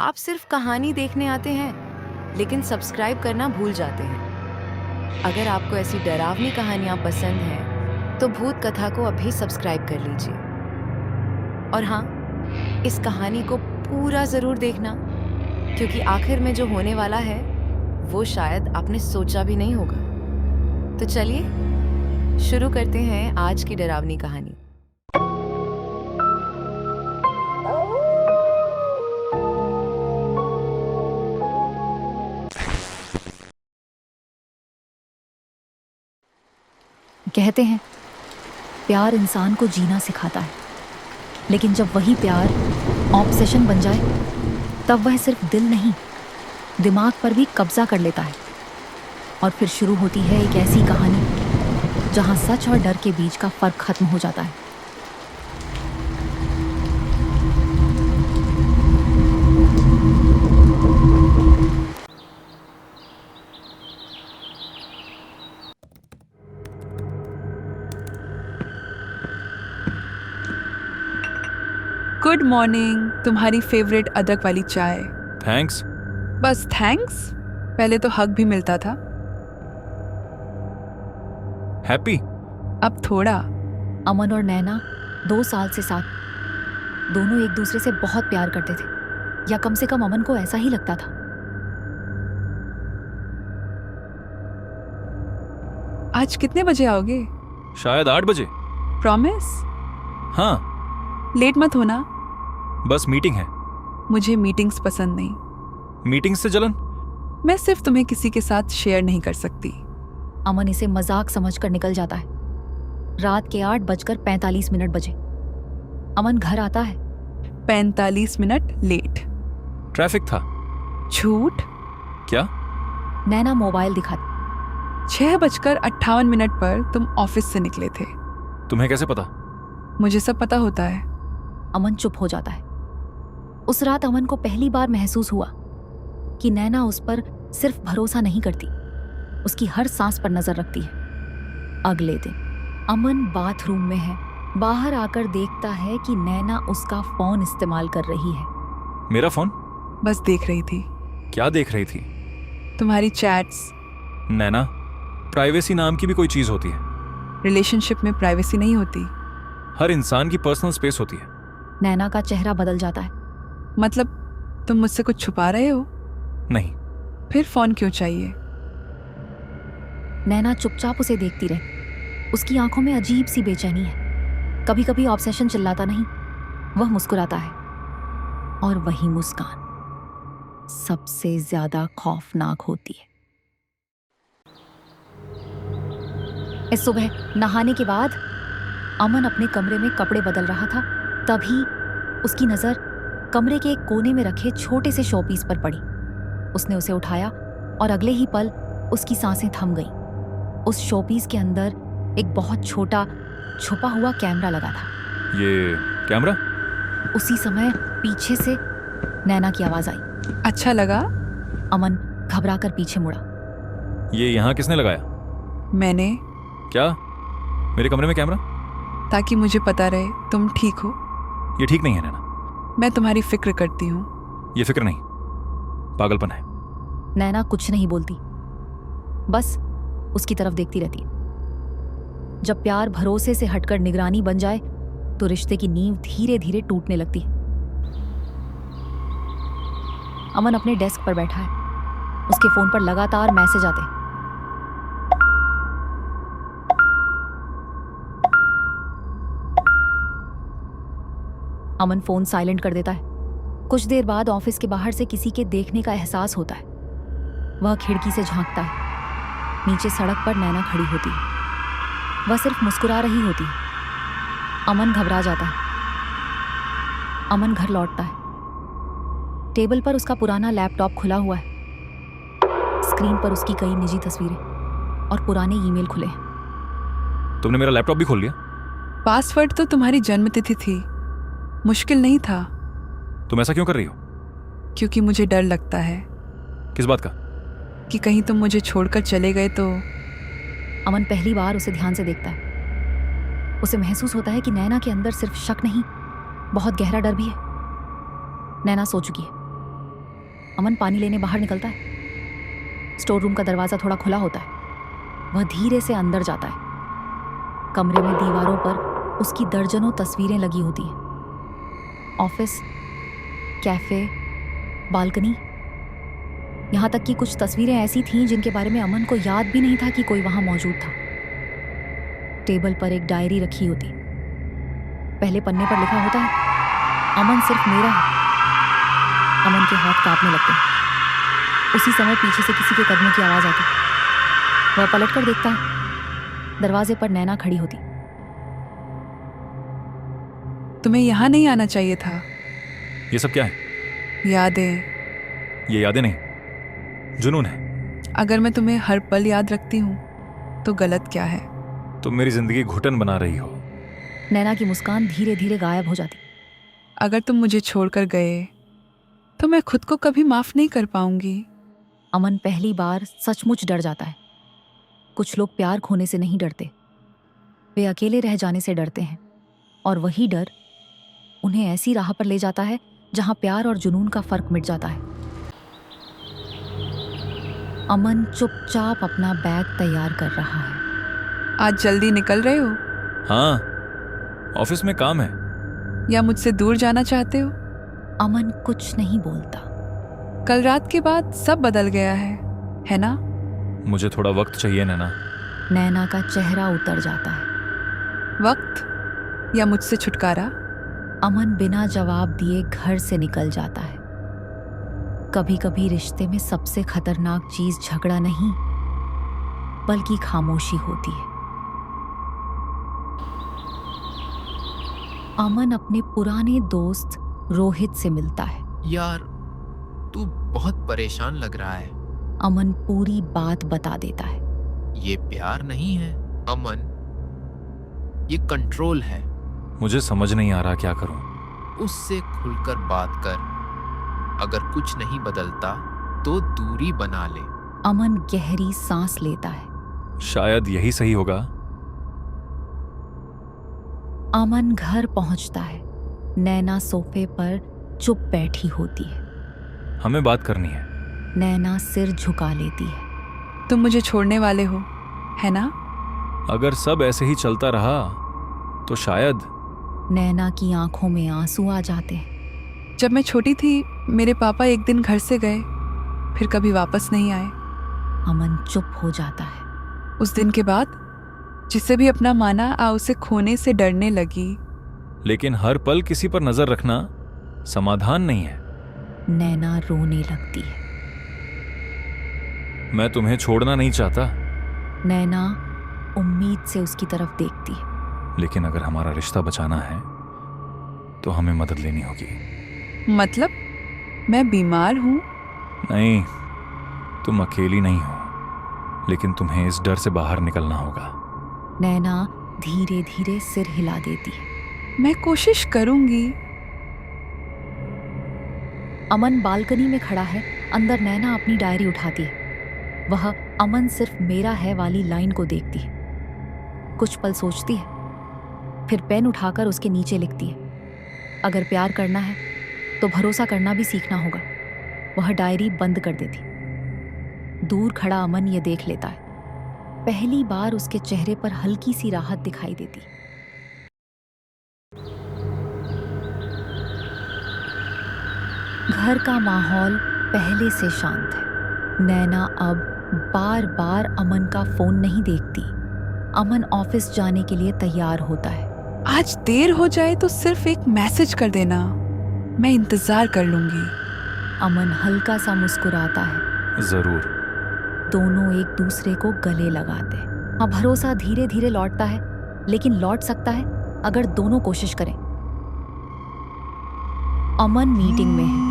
आप सिर्फ कहानी देखने आते हैं लेकिन सब्सक्राइब करना भूल जाते हैं। अगर आपको ऐसी डरावनी कहानियां पसंद हैं तो भूत कथा को अभी सब्सक्राइब कर लीजिए। और हाँ, इस कहानी को पूरा जरूर देखना, क्योंकि आखिर में जो होने वाला है वो शायद आपने सोचा भी नहीं होगा। तो चलिए शुरू करते हैं आज की डरावनी कहानी। कहते हैं प्यार इंसान को जीना सिखाता है, लेकिन जब वही प्यार ऑब्सेशन बन जाए तब वह सिर्फ दिल नहीं, दिमाग पर भी कब्जा कर लेता है। और फिर शुरू होती है एक ऐसी कहानी जहां सच और डर के बीच का फर्क खत्म हो जाता है। Good morning. तुम्हारी फेवरेट अदरक वाली चाय। थैंक्स। बस थैंक्स? पहले तो हक भी मिलता था। हैप्पी? अब थोड़ा। अमन और नैना 2 साल से साथ, दोनों एक दूसरे से बहुत प्यार करते थे, या कम से कम अमन को ऐसा ही लगता था। आज कितने बजे आओगे? शायद 8 बजे। प्रॉमिस? हाँ, लेट मत होना। बस मीटिंग है। मुझे मीटिंग्स पसंद नहीं। मीटिंग से जलन? मैं सिर्फ तुम्हें किसी के साथ शेयर नहीं कर सकती। अमन इसे मजाक समझकर निकल जाता है। रात के 8:45 बजे अमन घर आता है। 45 मिनट लेट। ट्रैफिक था। झूठ। क्या? नैना मोबाइल दिखाती। 6:58 पर तुम ऑफिस से निकले थे। तुम्हें कैसे पता? मुझे सब पता होता है। अमन चुप हो जाता है। उस रात अमन को पहली बार महसूस हुआ कि नैना उस पर सिर्फ भरोसा नहीं करती, उसकी हर सांस पर नजर रखती है। अगले दिन अमन बाथरूम में है। बाहर आकर देखता है कि नैना उसका फोन इस्तेमाल कर रही है। मेरा फोन? बस देख रही थी। क्या देख रही थी? तुम्हारी चैट्स। नैना, प्राइवेसी नाम की भी कोई चीज होती है। रिलेशनशिप में प्राइवेसी नहीं होती। हर इंसान की पर्सनल स्पेस होती है। नैना का चेहरा बदल जाता है। मतलब तुम मुझसे कुछ छुपा रहे हो? नहीं। फिर फोन क्यों चाहिए? नैना चुपचाप उसे देखती रहे। उसकी आंखों में अजीब सी बेचैनी है। कभी कभी ऑब्सेशन चिल्लाता नहीं, वह मुस्कुराता है, और वही मुस्कान सबसे ज्यादा खौफनाक होती है। इस सुबह नहाने के बाद अमन अपने कमरे में कपड़े बदल रहा था। तभी उसकी नजर कमरे के एक कोने में रखे छोटे से शोपीस पर पड़ी। उसने उसे उठाया और अगले ही पल उसकी सांसें थम गईं। उस शोपीस के अंदर एक बहुत छोटा छुपा हुआ कैमरा लगा था। ये कैमरा? उसी समय पीछे से नैना की आवाज आई। अच्छा लगा? अमन घबराकर पीछे मुड़ा। ये यहाँ किसने लगाया? मैंने। क्या? मेरे कमरे में कैमरा? ताकि मुझे पता रहे तुम ठीक हो। ये ठीक नहीं है नैना। मैं तुम्हारी फिक्र करती हूँ। ये फिक्र नहीं, पागलपन है। नैना कुछ नहीं बोलती, बस उसकी तरफ देखती रहती है। जब प्यार भरोसे से हटकर निगरानी बन जाए तो रिश्ते की नींव धीरे धीरे टूटने लगती है। अमन अपने डेस्क पर बैठा है। उसके फोन पर लगातार मैसेज आते हैं। अमन फोन साइलेंट कर देता है। कुछ देर बाद ऑफिस के बाहर से किसी के देखने का एहसास होता है। वह खिड़की से झांकता है। नीचे सड़क पर नैना खड़ी होती है। वह सिर्फ मुस्कुरा रही होती है। अमन घबरा जाता है। अमन घर लौटता है। टेबल पर उसका पुराना लैपटॉप खुला हुआ है। स्क्रीन पर उसकी कई निजी तस्वीरें और पुराने ईमेल खुले हैं। तुमने मेरा लैपटॉप भी खोल लिया? पासवर्ड तो तुम्हारी जन्मतिथि थी, मुश्किल नहीं था। तुम ऐसा क्यों कर रही हो? क्योंकि मुझे डर लगता है। किस बात का? कि कहीं तुम मुझे छोड़कर चले गए तो। अमन पहली बार उसे ध्यान से देखता है। उसे महसूस होता है कि नैना के अंदर सिर्फ शक नहीं, बहुत गहरा डर भी है। नैना सो चुकी है। अमन पानी लेने बाहर निकलता है। स्टोर रूम का दरवाज़ा थोड़ा खुला होता है। वह धीरे से अंदर जाता है। कमरे में दीवारों पर उसकी दर्जनों तस्वीरें लगी होती हैं। ऑफिस, कैफे, बालकनी, यहाँ तक कि कुछ तस्वीरें ऐसी थीं जिनके बारे में अमन को याद भी नहीं था कि कोई वहाँ मौजूद था। टेबल पर एक डायरी रखी होती। पहले पन्ने पर लिखा होता है, अमन सिर्फ मेरा है। अमन के हाथ कांपने लगते हैं। उसी समय पीछे से किसी के कदमों की आवाज़ आती। वह पलट कर देखता है। दरवाजे पर नैना खड़ी होती। तुम्हें यहाँ नहीं आना चाहिए था। ये सब क्या है? यादें। ये यादें नहीं, जुनून है। अगर मैं तुम्हें हर पल याद रखती हूँ तो गलत क्या है? तुम मेरी जिंदगी घुटन बना रही हो। नैना की मुस्कान धीरे धीरे गायब हो जाती। अगर तुम मुझे छोड़कर गए तो मैं खुद को कभी माफ नहीं कर पाऊंगी। अमन पहली बार सचमुच डर जाता है। कुछ लोग प्यार खोने से नहीं डरते, वे अकेले रह जाने से डरते हैं। और वही डर उन्हें ऐसी राह पर ले जाता है जहां प्यार और जुनून का फर्क मिट जाता है। अमन चुपचाप अपना बैग तैयार कर रहा है। आज जल्दी निकल रहे हो हाँ, ऑफिस में काम है। या मुझसे दूर जाना चाहते हो? अमन कुछ नहीं बोलता। कल रात के बाद सब बदल गया है ना? मुझे थोड़ा वक्त चाहिए नैना। नैना का चेहरा उतर जाता है। वक्त या मुझसे छुटकारा? अमन बिना जवाब दिए घर से निकल जाता है। कभी कभी रिश्ते में सबसे खतरनाक चीज झगड़ा नहीं, बल्कि खामोशी होती है। अमन अपने पुराने दोस्त रोहित से मिलता है। यार, तू बहुत परेशान लग रहा है। अमन पूरी बात बता देता है। ये प्यार नहीं है अमन, ये कंट्रोल है। मुझे समझ नहीं आ रहा क्या करूं। उससे खुलकर बात कर। अगर कुछ नहीं बदलता तो दूरी बना ले। अमन गहरी सांस लेता है। शायद यही सही होगा। अमन घर पहुंचता है। नैना सोफे पर चुप बैठी होती है। हमें बात करनी है। नैना सिर झुका लेती है। तुम मुझे छोड़ने वाले हो, है ना? अगर सब ऐसे ही चलता रहा तो शायद। नैना की आंखों में आंसू आ जाते हैं। जब मैं छोटी थी मेरे पापा एक दिन घर से गए, फिर कभी वापस नहीं आए। अमन चुप हो जाता है। उस दिन के बाद जिसे भी अपना माना उसे खोने से डरने लगी। लेकिन हर पल किसी पर नजर रखना समाधान नहीं है। नैना रोने लगती है। मैं तुम्हें छोड़ना नहीं चाहता, नैना उम्मीद से उसकी तरफ देखती है। लेकिन अगर हमारा रिश्ता बचाना है तो हमें मदद लेनी होगी। मतलब मैं बीमार हूँ? नहीं, तुम अकेली नहीं हो, लेकिन तुम्हें इस डर से बाहर निकलना होगा। नैना धीरे धीरे सिर हिला देती है। मैं कोशिश करूंगी। अमन बालकनी में खड़ा है। अंदर नैना अपनी डायरी उठाती है। वह अमन सिर्फ मेरा है वाली लाइन को देखती है। कुछ पल सोचती है, फिर पेन उठाकर उसके नीचे लिखती है, अगर प्यार करना है तो भरोसा करना भी सीखना होगा। वह डायरी बंद कर देती। दूर खड़ा अमन ये देख लेता है। पहली बार उसके चेहरे पर हल्की सी राहत दिखाई देती। घर का माहौल पहले से शांत है। नैना अब बार बार अमन का फोन नहीं देखती। अमन ऑफिस जाने के लिए तैयार होता है। आज देर हो जाए तो सिर्फ एक मैसेज कर देना, मैं इंतजार कर लूंगी। अमन हल्का सा मुस्कुराता है। जरूर। दोनों एक दूसरे को गले लगाते हैं। अब भरोसा धीरे धीरे लौटता है, लेकिन लौट सकता है अगर दोनों कोशिश करें। अमन मीटिंग में है।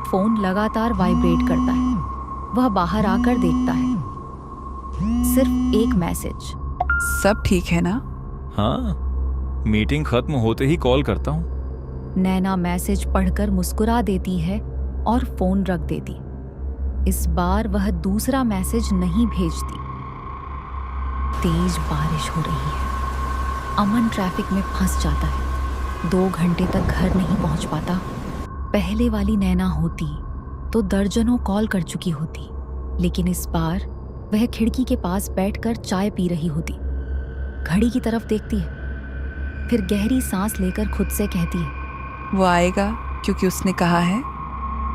फोन लगातार वाइब्रेट करता है। वह बाहर आकर देखता है। सिर्फ एक मैसेज। सब ठीक है ना? हाँ, मीटिंग खत्म होते ही कॉल करता हूँ। नैना मैसेज पढ़कर मुस्कुरा देती है और फोन रख देती। इस बार वह दूसरा मैसेज नहीं भेजती। तेज बारिश हो रही है। अमन ट्रैफिक में फंस जाता है। 2 घंटे तक घर नहीं पहुंच पाता। पहले वाली नैना होती तो दर्जनों कॉल कर चुकी होती, लेकिन इस बार वह खिड़की के पास बैठकर चाय पी रही होती। घड़ी की तरफ देखती है, फिर गहरी सांस लेकर खुद से कहती है, वो आएगा क्योंकि उसने कहा है।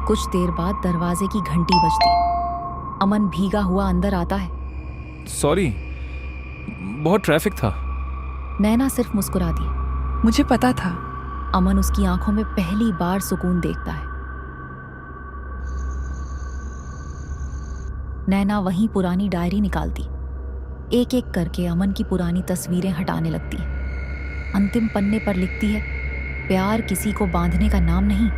कुछ देर बाद दरवाजे की घंटी बजती। अमन भीगा हुआ अंदर आता है। सॉरी, बहुत ट्रैफिक था। नैना सिर्फ मुस्कुराती। मुझे पता था। अमन उसकी आंखों में पहली बार सुकून देखता है। नैना वहीं पुरानी डायरी निकालती। एक एक करके अमन की पुरानी तस्वीरें हटाने लगती है। अंतिम पन्ने पर लिखती है, प्यार किसी को बांधने का नाम नहीं,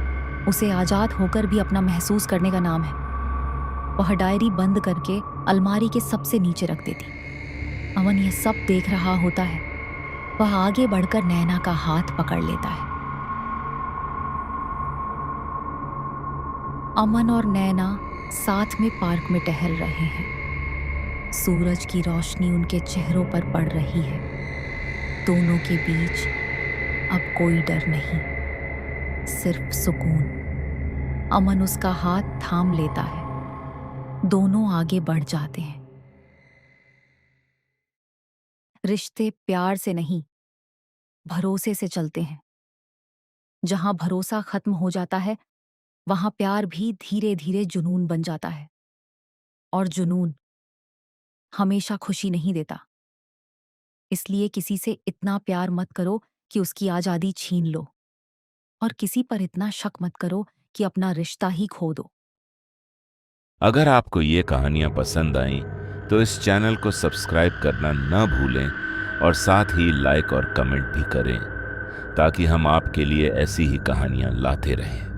उसे आजाद होकर भी अपना महसूस करने का नाम है। वह डायरी बंद करके अलमारी के सबसे नीचे रख देती। अमन यह सब देख रहा होता है। वह आगे बढ़कर नैना का हाथ पकड़ लेता है। अमन और नैना साथ में पार्क में टहल रहे हैं। सूरज की रोशनी उनके चेहरों पर पड़ रही है। दोनों के बीच अब कोई डर नहीं, सिर्फ सुकून। अमन उसका हाथ थाम लेता है। दोनों आगे बढ़ जाते हैं। रिश्ते प्यार से नहीं, भरोसे से चलते हैं। जहां भरोसा खत्म हो जाता है, वहां प्यार भी धीरे धीरे जुनून बन जाता है। और जुनून हमेशा खुशी नहीं देता। इसलिए किसी से इतना प्यार मत करो कि उसकी आजादी छीन लो, और किसी पर इतना शक मत करो कि अपना रिश्ता ही खो दो। अगर आपको ये कहानियां पसंद आईं तो इस चैनल को सब्सक्राइब करना न भूलें और साथ ही लाइक और कमेंट भी करें, ताकि हम आपके लिए ऐसी ही कहानियां लाते रहें।